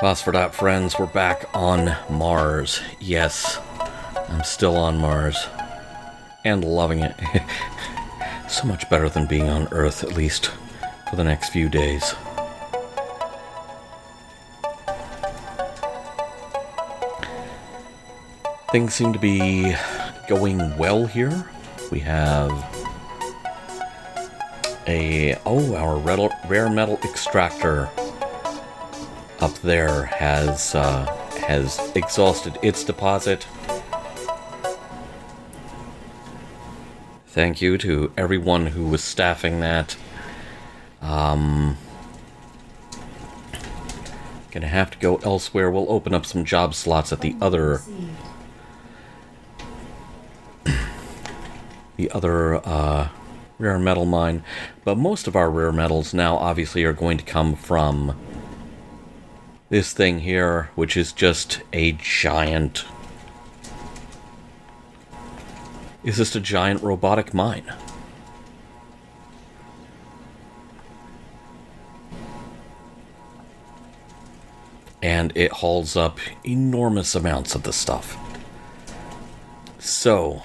Phosphor Dot friends, we're back on Mars. Yes, I'm still on Mars. And loving it. So much better than being on Earth, at least for the next few days. Things seem to be going well here. We have our rare metal extractor up there has exhausted its deposit. Thank you to everyone who was staffing that. Gonna have to go elsewhere. We'll open up some job slots at the other rare metal mine, but most of our rare metals now obviously are going to come from this thing here, which is just a giant... Is this a giant robotic mine? And it hauls up enormous amounts of the stuff. So...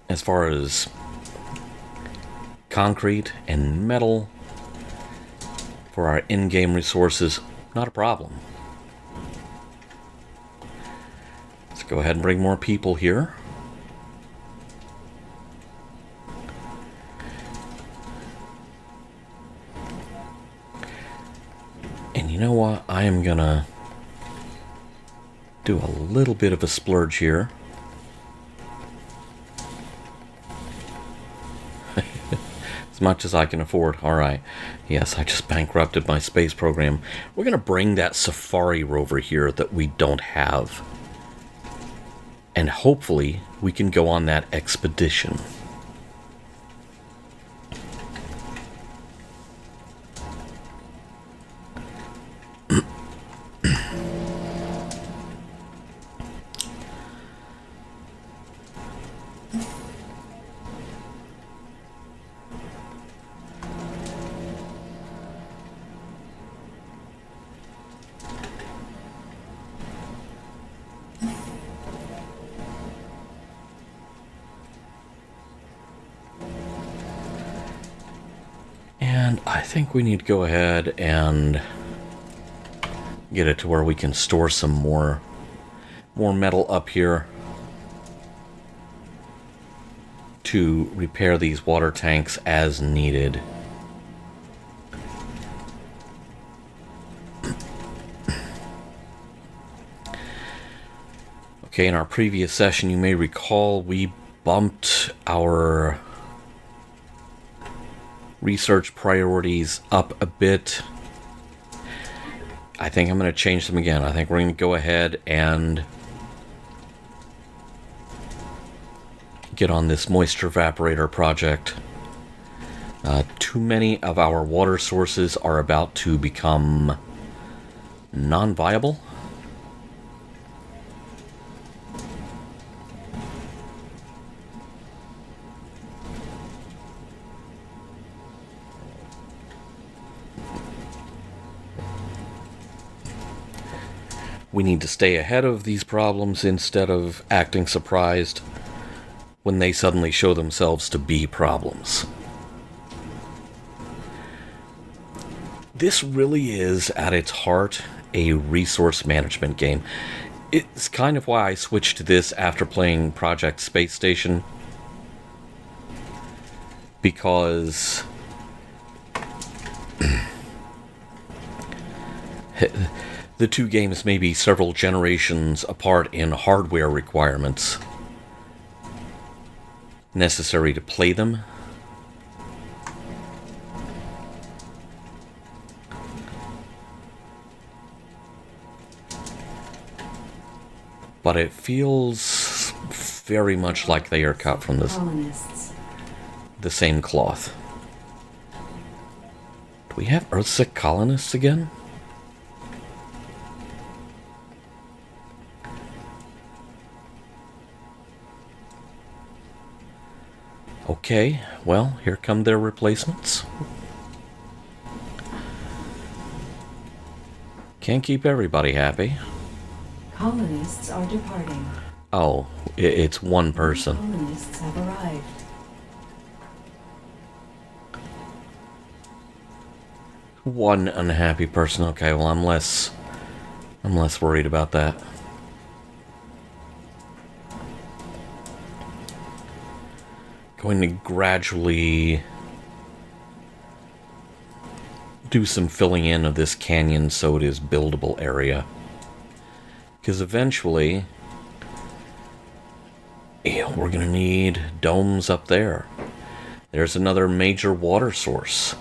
as far as concrete and metal for our in-game resources, not a problem. Let's go ahead and bring more people here. And you know what? I am gonna do a little bit of a splurge here. Much as I can afford. Alright. Yes, I just bankrupted my space program. We're going to bring that Safari rover here that we don't have. And hopefully we can go on that expedition. I think we need to go ahead and get it to where we can store some more metal up here to repair these water tanks as needed. Okay, in our previous session, you may recall we bumped our research priorities up a bit. I think I'm going to change them again. I think we're going to go ahead and get on this moisture evaporator project. Too many of our water sources are about to become non-viable. We need to stay ahead of these problems instead of acting surprised when they suddenly show themselves to be problems. This really is, at its heart, a resource management game. It's kind of why I switched to this after playing Project Space Station. Because... the two games may be several generations apart in hardware requirements necessary to play them. But it feels very much like they are cut from the same cloth. Do we have Earthsick colonists again? Okay, well, here come their replacements. Can't keep everybody happy. Colonists are departing. Oh, it's one person. Colonists have arrived. One unhappy person. Okay, well, I'm less worried about that. Going to gradually do some filling in of this canyon so it is buildable area. Because eventually, we're going to need domes up there. There's another major water source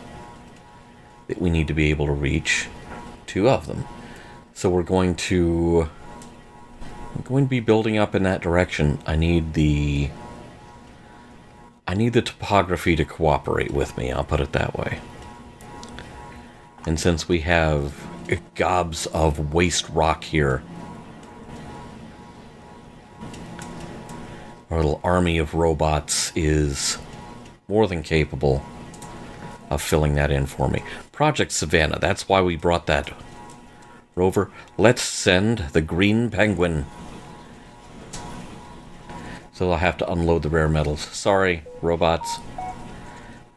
that we need to be able to reach. 2 of them. So we're going to be building up in that direction. I need the topography to cooperate with me, I'll put it that way. And since we have gobs of waste rock here, our little army of robots is more than capable of filling that in for me. Project Savannah, that's why we brought that rover. Let's send the green penguin. So I'll have to unload the rare metals. Sorry, robots.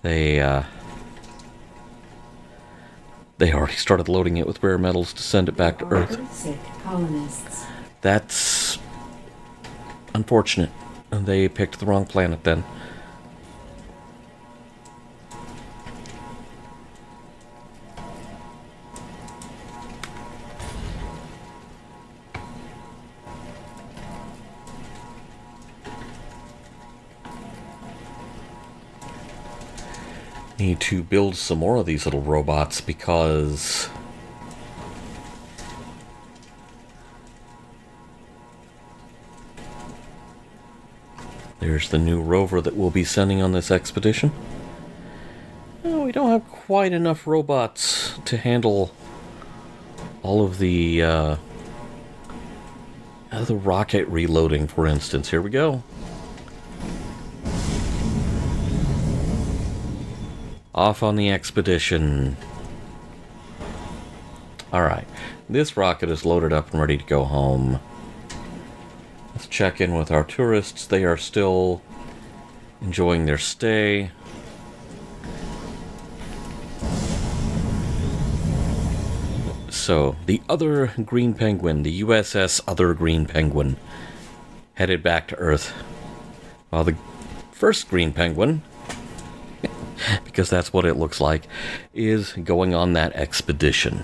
They already started loading it with rare metals to send it back to Earth. Earthsick colonists. That's unfortunate. They picked the wrong planet then. Need to build some more of these little robots because there's the new rover that we'll be sending on this expedition. We don't have quite enough robots to handle all of the rocket reloading, for instance. Here we go. Off on the expedition. Alright, this rocket is loaded up and ready to go home. Let's check in with our tourists. They are still enjoying their stay. So, the other Green Penguin, the USS Other Green Penguin, headed back to Earth. While the first Green Penguin, because that's what it looks like, is going on that expedition.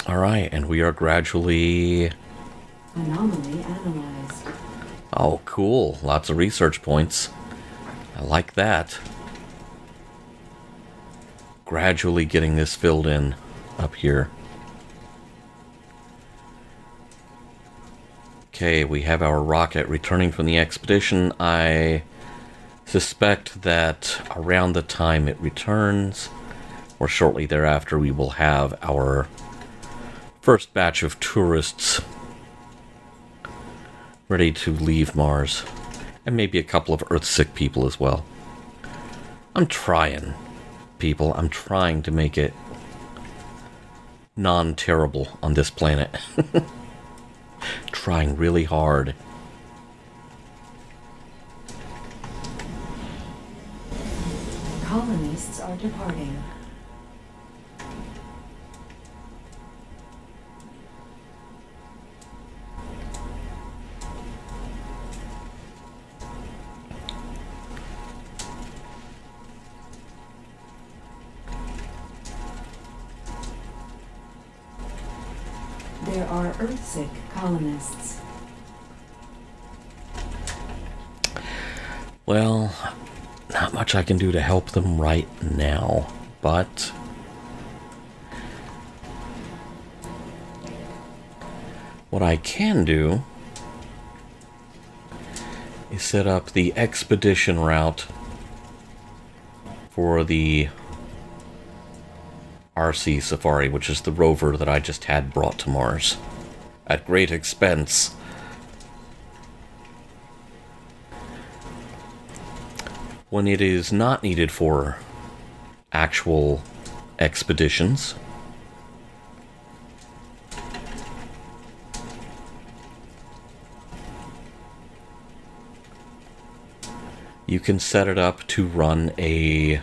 Alright, and we are gradually... Anomaly analyzed. Oh, cool. Lots of research points. I like that. Gradually getting this filled in up here. Okay, we have our rocket returning from the expedition. I suspect that around the time it returns, or shortly thereafter, we will have our first batch of tourists ready to leave Mars. And maybe a couple of Earthsick people as well. I'm trying, people. I'm trying to make it non-terrible on this planet. Trying really hard. Colonists are departing. There are Earthsick colonists. Well, not much I can do to help them right now, but what I can do is set up the expedition route for the RC Safari, which is the rover that I just had brought to Mars. at great expense. When it is not needed for actual expeditions. You can set it up to run a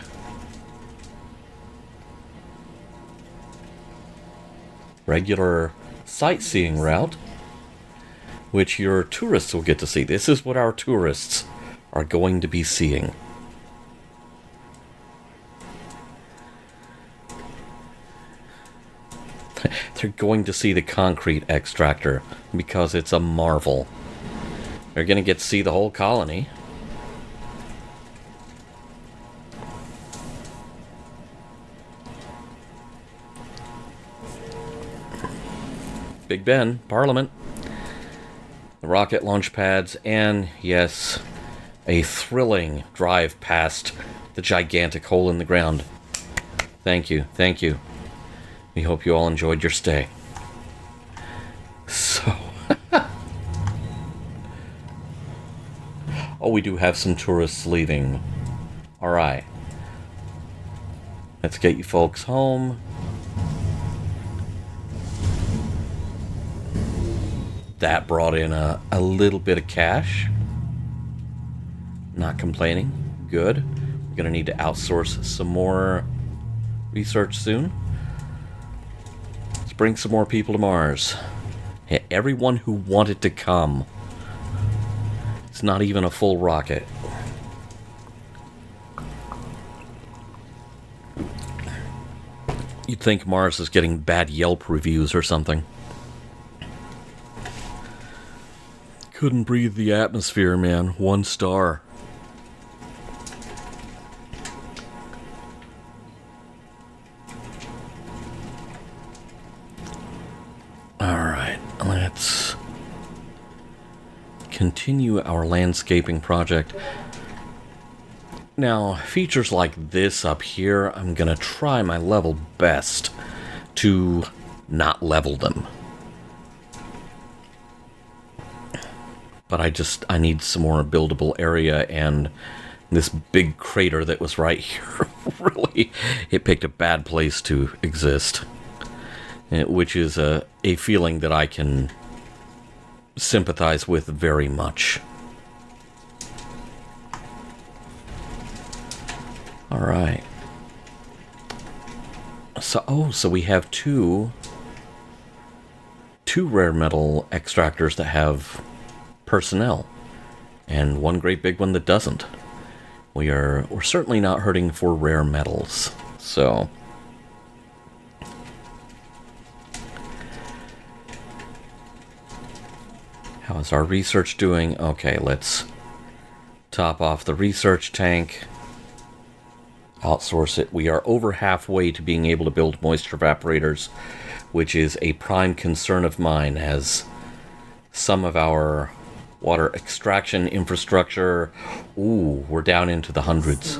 regular sightseeing route, which your tourists will get to see. This is what our tourists are going to be seeing. They're going to see the concrete extractor because it's a marvel. They're going to get to see the whole colony. Big Ben, Parliament, the rocket launch pads, and yes, a thrilling drive past the gigantic hole in the ground. Thank you, thank you. We hope you all enjoyed your stay. So, oh, we do have some tourists leaving. Alright. Let's get you folks home. That brought in a little bit of cash. Not complaining. Good. We're going to need to outsource some more research soon. Let's bring some more people to Mars. Hey, everyone who wanted to come. It's not even a full rocket. You'd think Mars is getting bad Yelp reviews or something. Couldn't breathe the atmosphere, man. 1 star. Alright, let's continue our landscaping project. Now, features like this up here, I'm gonna try my level best to not level them. But I need some more buildable area, and this big crater that was right here, really, it picked a bad place to exist. Which is a feeling that I can sympathize with very much. Alright. So we have two rare metal extractors that have personnel, and one great big one that doesn't. We're certainly not hurting for rare metals. So how is our research doing? Okay, let's top off the research tank. Outsource it. We are over halfway to being able to build moisture evaporators, which is a prime concern of mine, as some of our water extraction infrastructure, ooh, we're down into the hundreds.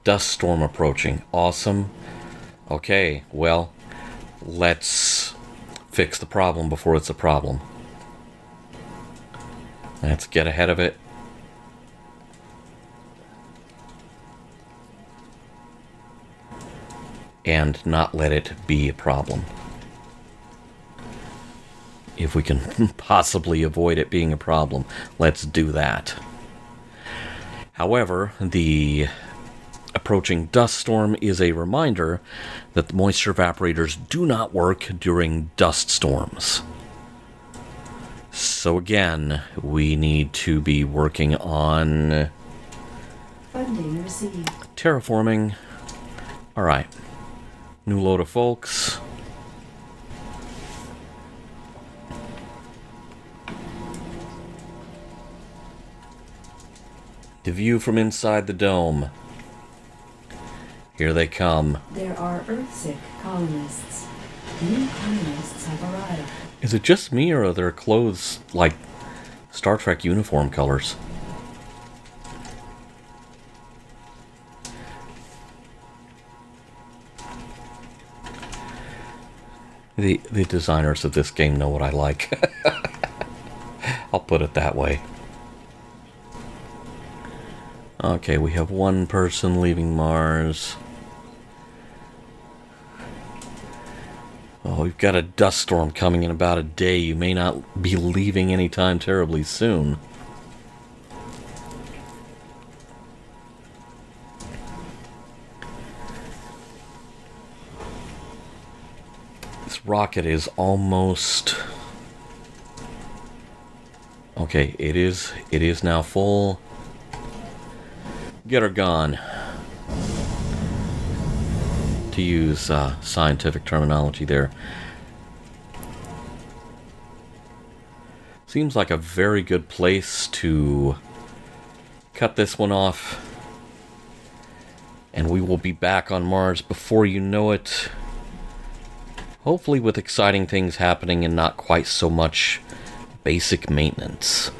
Dust storm approaching. Awesome. Okay, well, let's fix the problem before it's a problem. Let's get ahead of it. And not let it be a problem. If we can possibly avoid it being a problem, let's do that. However, the approaching dust storm is a reminder that the moisture evaporators do not work during dust storms. So again, we need to be working on Funding received. terraforming. Alright. New load of folks. The view from inside the dome. Here they come. There are Earthsick colonists. New colonists have arrived. Is it just me, or are their clothes like Star Trek uniform colors? The designers of this game know what I like. I'll put it that way. Okay, we have one person leaving Mars. Oh, we've got a dust storm coming in about a day. You may not be leaving anytime terribly soon. This rocket is almost... Okay, it is now full. Get her gone. To use scientific terminology there. Seems like a very good place to cut this one off. And we will be back on Mars before you know it. Hopefully with exciting things happening and not quite so much basic maintenance.